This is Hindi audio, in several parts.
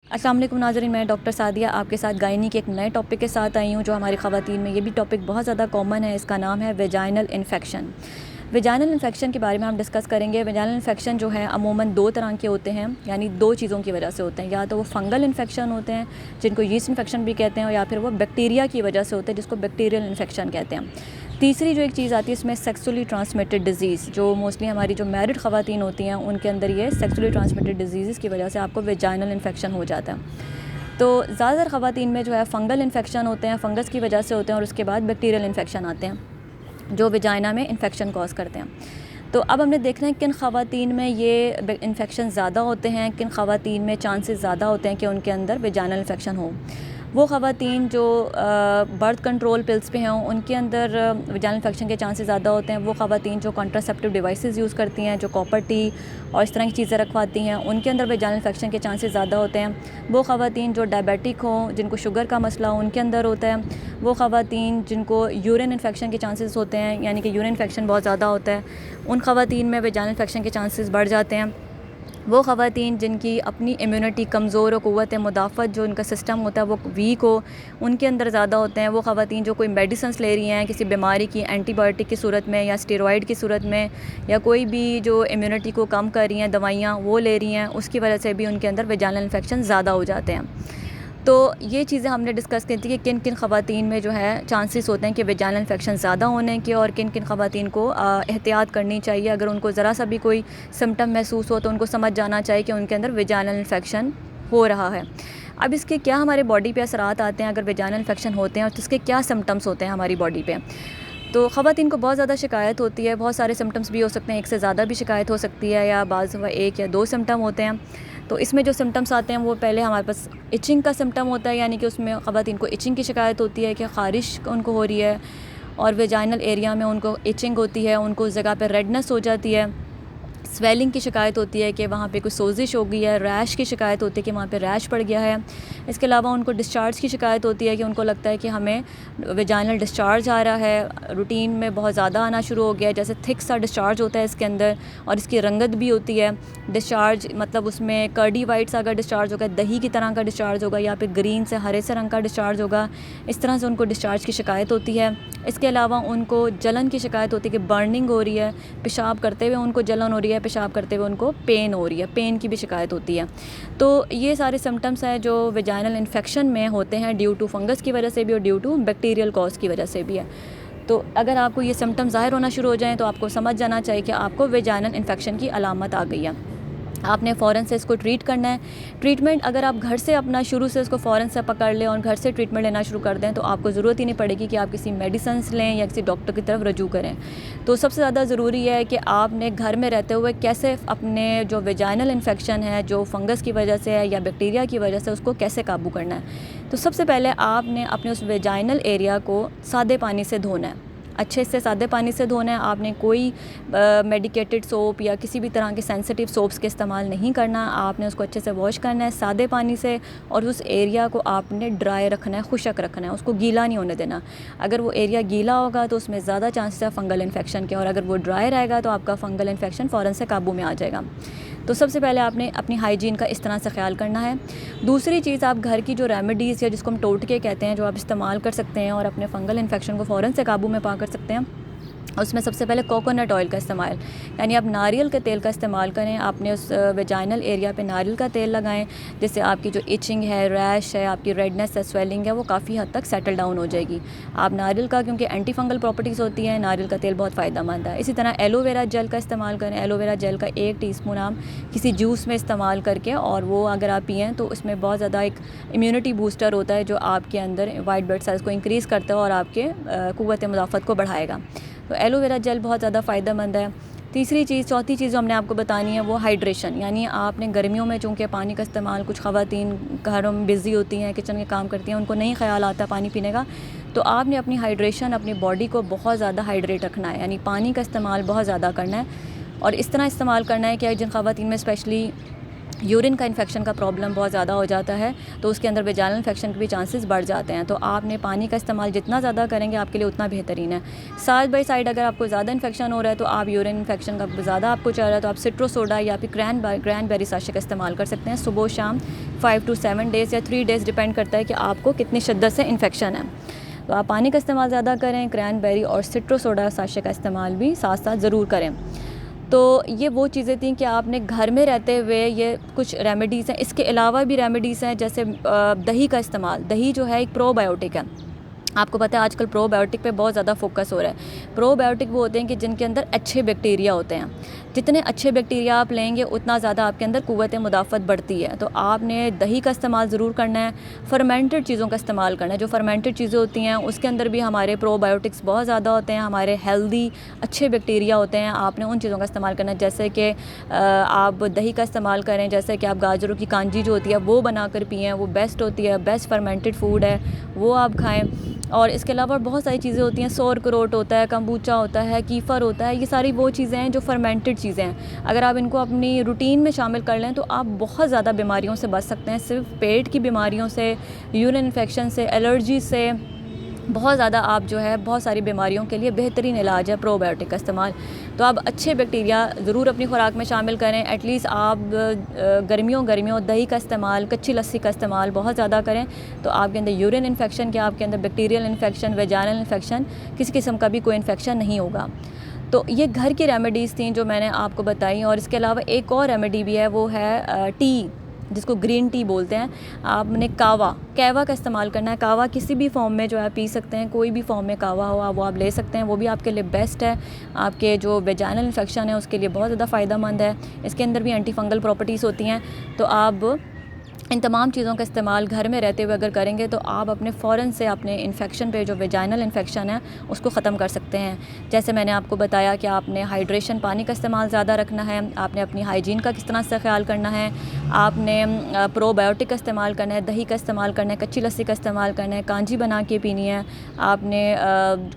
अस्सलाम वालेकुम नाज़रीन, मैं डॉक्टर सादिया आपके साथ गायनी के एक नए टॉपिक के साथ आई हूँ जो हमारी ख़वातीन में ये भी टॉपिक बहुत ज़्यादा कॉमन है। इसका नाम है वेजाइनल इन्फेक्शन। वेजाइनल इन्फेक्शन के बारे में हम डिस्कस करेंगे। वेजाइनल इन्फेक्शन जो है अमूमन दो तरह के होते हैं, यानी दो चीज़ों की वजह से होते हैं। या तो वो फंगल इन्फेक्शन होते हैं जिनको यीस्ट इन्फेक्शन भी कहते हैं, या फिर वो बैक्टीरिया की वजह से होते हैं जिसको बैक्टीरियल इन्फेक्शन कहते हैं। तीसरी जो एक चीज़ आती है इसमें सेक्सुअली ट्रांसमिटेड डिजीज़, जो मोस्टली हमारी जो मैरिड ख़वातीन होती हैं उनके अंदर ये सेक्सुअली ट्रांसमिटेड डिजीज़ की वजह से आपको वेजाइनल इन्फेक्शन हो जाता है। तो ज़्यादातर ख़वातीन में जो है फ़ंगल इन्फेक्शन होते हैं, फ़ंगस की वजह से होते हैं, और उसके बाद बैक्टीरियल इन्फेक्शन आते हैं जो वेजाइना में इन्फेक्शन कॉज करते हैं। तो अब हमने देखना है किन ख़वातीन में ये इन्फेक्शन ज़्यादा होते हैं, किन ख़वातीन में चांसेस ज़्यादा होते हैं कि उनके अंदर वेजाइनल इन्फेक्शन हो। वो ख़वातीन जो बर्थ कंट्रोल पिल्स पे हों उनके अंदर वेजाइनल इन्फेक्शन के चांसेस ज़्यादा होते हैं। वो ख़वातीन जो कॉन्ट्रासेप्टिव डिवाइसेस यूज़ करती हैं, जो कॉपर टी और इस तरह की चीज़ें रखवाती हैं, उनके अंदर वेजाइनल इन्फेक्शन के चांसेस ज़्यादा होते हैं। वो ख़वातीन जो डायबिटिक हों, जिनको शुगर का मसला हो, उनके अंदर होता है। वो ख़वातीन जिनको यूरिन इन्फेक्शन के चांसेस होते हैं, यानी कि यूरिन इन्फेक्शन बहुत ज़्यादा होता है, उन ख़वातीन में वेजाइनल इन्फेक्शन के चांसेस बढ़ जाते हैं। वो ख़वातीन जिनकी अपनी इम्यूनिटी कमज़ोर हो, क़ुव्वत मुदाफ़त जो उनका सिस्टम होता है वो वीक हो, उनके अंदर ज़्यादा होते हैं। वो ख़वातीन जो कोई मेडिसिन्स ले रही हैं किसी बीमारी की, एंटीबायोटिक की सूरत में या स्टेरॉइड की सूरत में, या कोई भी जो इम्यूनिटी को कम कर रही हैं दवाइयाँ वो ले रही हैं, उसकी वजह से भी उनके अंदर वेजाइनल इन्फेक्शन ज़्यादा हो जाते हैं। तो ये चीज़ें हमने डिस्कस की थी कि किन किन ख़वातीन में जो है चांसेस होते हैं कि वेजाइनल इन्फेक्शन ज़्यादा होने के, और किन किन ख़वातीन को एहतियात करनी चाहिए। अगर उनको ज़रा सा भी कोई सिम्टम महसूस हो तो उनको समझ जाना चाहिए कि उनके अंदर वेजाइनल इन्फेक्शन हो रहा है। अब इसके क्या हमारे बॉडी पे असरात आते हैं अगर वेजाइनल इन्फेक्शन होते हैं, और इसके क्या सिम्टम्स होते हैं हमारी बॉडी पे। तो ख़वातीन को बहुत ज़्यादा शिकायत होती है, बहुत सारे सिम्टम्स भी हो सकते हैं, एक से ज़्यादा भी शिकायत हो सकती है, या बाज़ एक या दो सिम्टम होते हैं। तो इसमें जो सिम्टम्स आते हैं वो पहले हमारे पास इचिंग का सिम्टम होता है, यानी कि उसमें ख़वातीन को इचिंग की शिकायत होती है कि ख़ारिश उनको हो रही है, और वेजाइनल एरिया में उनको इचिंग होती है, उनको उस जगह पर रेडनेस हो जाती है। स्वेलिंग की शिकायत होती है कि वहाँ पे कोई सोजिश हो गई है, रैश की शिकायत होती है कि वहाँ पे रैश पड़ गया है। इसके अलावा उनको डिस्चार्ज की शिकायत होती है कि उनको लगता है कि हमें वेजाइनल डिस्चार्ज आ रहा है, रूटीन में बहुत ज़्यादा आना शुरू हो गया है, जैसे थिक सा डिस्चार्ज होता है इसके अंदर, और इसकी रंगत भी होती है। डिस्चार्ज मतलब उसमें कर्डी वाइट सा अगर डिस्चार्ज होगा, दही की तरह का डिस्चार्ज होगा, या फिर ग्रीन से हरे से रंग का डिस्चार्ज होगा, इस तरह से उनको डिस्चार्ज की शिकायत होती है। इसके अलावा उनको जलन की शिकायत होती है कि बर्निंग हो रही है, पेशाब करते हुए उनको जलन हो रही है, पेशाब करते हुए उनको पेन हो रही है, पेन की भी शिकायत होती है। तो ये सारे सिम्टम्स हैं जो वेजाइनल इन्फेक्शन में होते हैं, ड्यू टू फंगस की वजह से भी और ड्यू टू बैक्टीरियल कॉज की वजह से भी है। तो अगर आपको ये सिम्टम्स ज़ाहिर होना शुरू हो जाएँ तो आपको समझ जाना चाहिए कि आपको वेजाइनल इन्फेक्शन की अलामत आ गई है। आपने फ़ौरन से इसको ट्रीट करना है। ट्रीटमेंट अगर आप घर से अपना शुरू से इसको फ़ौरन से पकड़ लें और घर से ट्रीटमेंट लेना शुरू कर दें तो आपको ज़रूरत ही नहीं पड़ेगी कि आप किसी मेडिसिन्स लें या किसी डॉक्टर की तरफ रजू करें। तो सबसे ज़्यादा ज़रूरी है कि आपने घर में रहते हुए कैसे अपने जो वेजाइनल इन्फेक्शन है, जो फंगस की वजह से है या बैक्टीरिया की वजह से, उसको कैसे काबू करना है। तो सबसे पहले आपने अपने उस वेजाइनल एरिया को सादे पानी से धोना है, अच्छे से सादे पानी से धोना है। आपने कोई मेडिकेटेड सोप या किसी भी तरह के सेंसिटिव सोप्स के इस्तेमाल नहीं करना। आपने उसको अच्छे से वॉश करना है सादे पानी से, और उस एरिया को आपने ड्राई रखना है, खुशक रखना है, उसको गीला नहीं होने देना। अगर वो एरिया गीला होगा तो उसमें ज़्यादा चांसेस है फंगल इन्फेक्शन के, और अगर वो ड्राई रहेगा तो आपका फंगल इन्फेक्शन फ़ौरन से काबू में आ जाएगा। तो सबसे पहले आपने अपनी हाइजीन का इस तरह से ख्याल करना है। दूसरी चीज़, आप घर की जो रेमेडीज़ या जिसको हम टोटके कहते हैं, जो आप इस्तेमाल कर सकते हैं और अपने फंगल इन्फेक्शन को फ़ौरन से काबू में पा कर सकते हैं, उसमें सबसे पहले कोकोनट ऑयल का इस्तेमाल, यानी आप नारियल के तेल का इस्तेमाल करें। आपने उस वेजाइनल एरिया पे नारियल का तेल लगाएं, जिससे आपकी जो इचिंग है, रैश है, आपकी रेडनेस है, स्वेलिंग है, वो काफ़ी हद तक सेटल डाउन हो जाएगी। आप नारियल का, क्योंकि एंटी फंगल प्रॉपर्टीज़ होती हैं, नारियल का तेल बहुत फ़ायदेमंद है। इसी तरह एलोवेरा जेल का इस्तेमाल करें। एलोवेरा जेल का 1 टीस्पून आप किसी जूस में इस्तेमाल करके, और वो अगर आप पिएँ तो उसमें बहुत ज़्यादा एक इम्यूनिटी बूस्टर होता है जो आपके अंदर वाइट ब्लड सेल्स को इंक्रीज़ करता है और आपके क़ुव्वत मुदाफ़त को बढ़ाएगा। तो एलोवेरा जेल बहुत ज़्यादा फ़ायदेमंद है। चौथी चीज़ जो हमने आपको बतानी है वो हाइड्रेशन, यानी आपने गर्मियों में चूँकि पानी का इस्तेमाल, कुछ ख़वातीन घरों में बिज़ी होती हैं, किचन के काम करती हैं, उनको नहीं ख़याल आता पानी पीने का, तो आपने अपनी हाइड्रेशन, अपनी बॉडी को बहुत ज़्यादा हाइड्रेट रखना है, यानी पानी का इस्तेमाल बहुत ज़्यादा करना है। और इस तरह इस्तेमाल करना है कि जिन ख़वातीन में स्पेशली यूरिन का इन्फेक्शन का प्रॉब्लम बहुत ज़्यादा हो जाता है, तो उसके अंदर वेजाइनल इन्फेक्शन के भी चांसेस बढ़ जाते हैं। तो आपने पानी का इस्तेमाल जितना ज़्यादा करेंगे आपके लिए उतना बेहतरीन है। साइड बाय साइड अगर आपको ज़्यादा इन्फेक्शन हो रहा है, तो आप यूरिन इन्फेक्शन का ज़्यादा आपको चल रहा है, तो आप सिट्रो सोडा या फिर क्रैनबेरी साशे का इस्तेमाल कर सकते हैं सुबह शाम 5 to 7 डेज़ या 3 डेज़, डिपेंड करता है कि आपको कितनी शिद्दत से इन्फेक्शन है। तो आप पानी का इस्तेमाल ज़्यादा करें, क्रैनबेरी और सिट्रो सोडा साशे का इस्तेमाल भी साथ साथ ज़रूर करें। तो ये वो चीज़ें थी कि आपने घर में रहते हुए ये कुछ रेमेडीज़ हैं। इसके अलावा भी रेमेडीज़ हैं, जैसे दही का इस्तेमाल। दही जो है एक प्रोबायोटिक है। आपको पता है आजकल प्रोबायोटिक पे बहुत ज़्यादा फोकस हो रहा है। प्रोबायोटिक वो होते हैं कि जिनके अंदर अच्छे बैक्टीरिया होते हैं। जितने अच्छे बैक्टीरिया आप लेंगे उतना ज़्यादा आपके अंदर क़ुव्वत मुदाफ़त बढ़ती है। तो आपने दही का इस्तेमाल ज़रूर करना है, फर्मेंटेड चीज़ों का इस्तेमाल करना है। जो फर्मेंटेड चीज़ें होती हैं उसके अंदर भी हमारे प्रोबायोटिक्स बहुत ज़्यादा होते हैं, हमारे हेल्दी अच्छे बैक्टीरिया होते हैं। आपने उन चीज़ों का इस्तेमाल करना है, जैसे कि आप दही का इस्तेमाल करें, जैसे कि आप गाजरों की कांजी जो होती है वो बनाकर पिएँ, वो बेस्ट होती है, बेस्ट फर्मेंटेड फूड है, वो आप खाएँ। और इसके अलावा बहुत सारी चीज़ें होती हैं, सौरकरोट होता है, कम्बूचा होता है, कीफ़र होता है। ये सारी वो चीज़ें हैं जो फर्मेंटेड चीज़ें हैं। अगर आप इनको अपनी रूटीन में शामिल कर लें तो आप बहुत ज़्यादा बीमारियों से बच सकते हैं। सिर्फ पेट की बीमारियों से, यूरिन इन्फेक्शन से, एलर्जी से, बहुत ज़्यादा आप जो है बहुत सारी बीमारियों के लिए बेहतरीन इलाज है प्रोबायोटिक का इस्तेमाल। तो आप अच्छे बैक्टीरिया ज़रूर अपनी खुराक में शामिल करें। एटलीस्ट आप गर्मियों दही का इस्तेमाल, कच्ची लस्सी का इस्तेमाल बहुत ज़्यादा करें, तो आपके अंदर यूरिन इन्फेक्शन के, आपके अंदर बैक्टीरियल इन्फेक्शन, वेजाइनल इन्फेक्शन, किसी किस्म का भी कोई इन्फेक्शन नहीं होगा। तो ये घर की रेमेडीज़ थी जो मैंने आपको बताई। और इसके अलावा एक और रेमेडी भी है, वो है टी, जिसको ग्रीन टी बोलते हैं। आपने कहवा का इस्तेमाल करना है। कहवा किसी भी फॉर्म में जो है पी सकते हैं, कोई भी फॉर्म में कहवा हो वो आप ले सकते हैं, वो भी आपके लिए बेस्ट है। आपके जो वेजाइनल इन्फेक्शन है उसके लिए बहुत ज़्यादा फ़ायदेमंद है। इसके अंदर भी एंटी फंगल प्रॉपर्टीज़ होती हैं। तो आप इन तमाम चीज़ों का इस्तेमाल घर में रहते हुए अगर करेंगे तो आप अपने फ़ौरन से अपने इन्फेक्शन पे, जो वेजाइनल इन्फेक्शन है, उसको ख़त्म कर सकते हैं। जैसे मैंने आपको बताया कि आपने हाइड्रेशन, पानी का इस्तेमाल ज़्यादा रखना है, आपने अपनी हाइजीन का किस तरह से ख्याल करना है, आपने प्रोबायोटिक का इस्तेमाल करना है, दही का इस्तेमाल करना है, कच्ची लस्सी का इस्तेमाल करना है, कांजी बना के पीनी है, आपने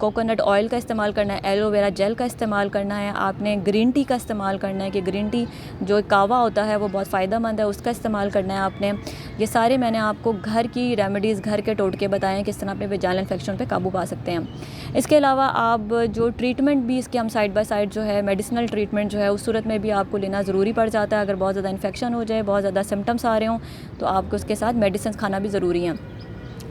कोकोनट ऑयल का इस्तेमाल करना है, एलोवेरा जेल का इस्तेमाल करना है, आपने ग्रीन टी का इस्तेमाल करना है कि ग्रीन टी जो कहवा होता है वो बहुत फ़ायदेमंद है, उसका इस्तेमाल करना है आपने। ये सारे मैंने आपको घर की रेमेडीज़, घर के टोटके बताए हैं किस तरह अपने वेजाइनल इन्फेक्शन पे काबू पा सकते हैं। इसके अलावा आप जो ट्रीटमेंट भी इसके हम साइड बाय साइड जो है मेडिसिनल ट्रीटमेंट जो है उस सूरत में भी आपको लेना ज़रूरी पड़ जाता है। अगर बहुत ज़्यादा इन्फेक्शन हो जाए, बहुत ज़्यादा सिम्टम्स आ रहे हों, तो आपको उसके साथ मेडिसिन खाना भी ज़रूरी है।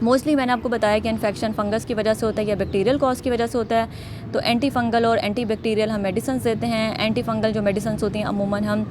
मोस्टली मैंने आपको बताया कि इन्फेक्शन फंगस की वजह से होता है या बैक्टीरियल कॉज की वजह से होता है। तो एंटी फंगल और एंटी बैक्टीरियल हम मेडिसिन देते हैं। एंटी फंगल जो मेडिसिन होती हैं अमूमन हम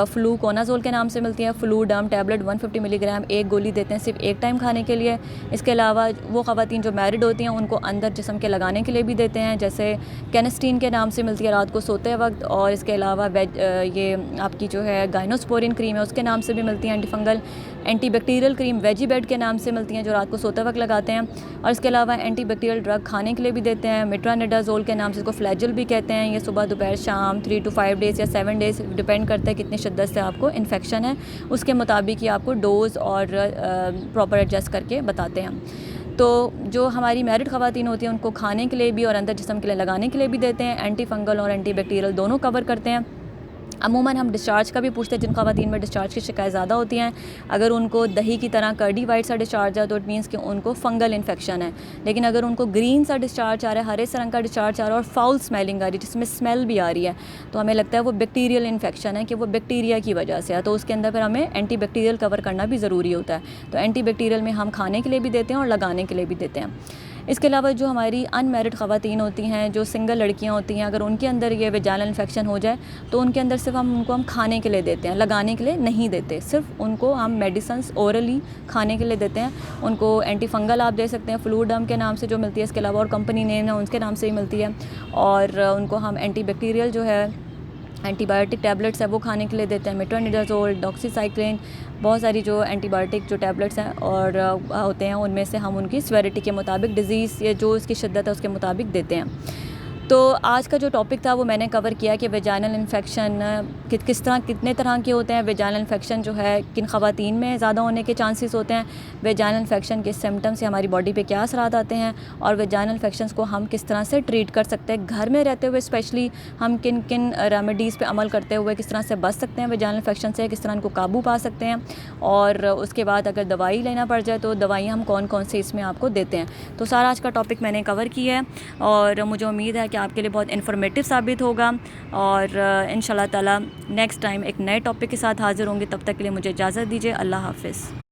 फ्लूकोनाजोल के नाम से मिलती हैं। फ्लूडम टैबलेट 150 मिलीग्राम एक गोली देते हैं सिर्फ एक टाइम खाने के लिए। इसके अलावा वो ख़वातीन जो मैरिड होती हैं उनको अंदर जिस्म के लगाने के लिए भी देते हैं, जैसे कैनेस्टीन के नाम से मिलती है रात को सोते वक्त। और इसके अलावा ये आपकी जो है गाइनोस्पोरिन क्रीम है उसके नाम से भी मिलती है anti fungal. Anti bacterial cream वेजीबेड के नाम से मिलती हैं जो रात को सोते वक्त लगाते हैं। और इसके अलावा एंटी बैक्टीरियल ड्रग खाने के लिए भी देते हैं, मेट्रानिडाजोल के नाम से, इसको फ्लैजिल भी कहते हैं। ये सुबह दोपहर शाम 3 to 5 डेज़ या 7 डेज़ डिपेंड करता है कितनी शिद्दत से आपको इन्फेक्शन है, उसके मुताबिक ही आपको डोज़ और प्रॉपर एडजस्ट करके बताते हैं। तो जो हमारी मैरिड ख़वातीन होती हैं उनको खाने के लिए भी और अंदर जिस्म के लिए लगाने के लिए भी देते हैं। एंटी फंगल और एंटी बैक्टीरियल दोनों कवर करते हैं। अमूमन हम डिस्चार्ज का भी पूछते हैं, जिन ख़वातीन में डिस्चार्ज की शिकायत ज़्यादा होती हैं, अगर उनको दही की तरह कर्डी वाइट सा डिस्चार्ज है तो इट मीन्स कि उनको फंगल इन्फेक्शन है। लेकिन अगर उनको ग्रीन सा डिस्चार्ज आ रहा है, हरे से रंग का डिस्चार्ज आ रहा है और फाउल स्मेलिंग आ रही है, जिसमें स्मेल भी आ रही है, तो हमें लगता है वो बैक्टीरियल इन्फेक्शन है, कि वो बैक्टीरिया की वजह से है। तो उसके अंदर फिर हमें एंटी बैक्टीरियल कवर करना भी ज़रूरी होता है। तो एंटी बैक्टीरियल में हम खाने के लिए भी देते हैं और लगाने के लिए भी देते हैं। इसके अलावा जो हमारी अनमैरिड ख़वातीन होती हैं, जो सिंगल लड़कियां होती हैं, अगर उनके अंदर ये वेजाइनल इन्फेक्शन हो जाए तो उनके अंदर सिर्फ उनको खाने के लिए देते हैं, लगाने के लिए नहीं देते। सिर्फ उनको हम मेडिसिन्स ओरली खाने के लिए देते हैं। उनको एंटी फंगल आप दे सकते हैं, फ्लूडम के नाम से जो मिलती है, इसके अलावा और कंपनी नेम है उनके नाम से ही मिलती है। और उनको हम एंटी बैक्टीरियल जो है एंटीबायोटिक टैबलेट्स है वो खाने के लिए देते हैं, मेट्रोनिडाजोल, डॉक्सीसाइक्लिन, बहुत सारी जो एंटीबायोटिक जो टैबलेट्स हैं और होते हैं, उनमें से हम उनकी सीवियरिटी के मुताबिक, डिज़ीज़ या जो इसकी शिद्दत है उसके मुताबिक देते हैं। तो आज का जो टॉपिक था वो मैंने कवर किया कि वेजाइनल इन्फेक्शन किस तरह कितने तरह के होते हैं। वेजाइनल इन्फेक्शन जो है किन ख़वातीन में ज़्यादा होने के चांसेस होते हैं, वेजाइनल इन्फेक्शन के सिम्टम्स से हमारी बॉडी पे क्या असरात आते हैं, और वेजाइनल इन्फेक्शंस को हम किस तरह से ट्रीट कर सकते हैं घर में रहते हुए, स्पेशली हम किन किन रेमेडीज़ पे अमल करते हुए किस तरह से बच सकते हैं वेजाइनल इन्फेक्शन से, किस तरह इनको काबू पा सकते हैं, और उसके बाद अगर दवाई लेना पड़ जाए तो दवाइयाँ हम कौन कौन से इसमें आपको देते हैं। तो सारा आज का टॉपिक मैंने कवर किया है और मुझे उम्मीद है कि आपके लिए बहुत इन्फॉर्मेटिव साबित होगा, और इंशाल्लाह ताला नेक्स्ट टाइम एक नए टॉपिक के साथ हाज़िर होंगे। तब तक के लिए मुझे इजाज़त दीजिए। अल्लाह हाफ़िज़।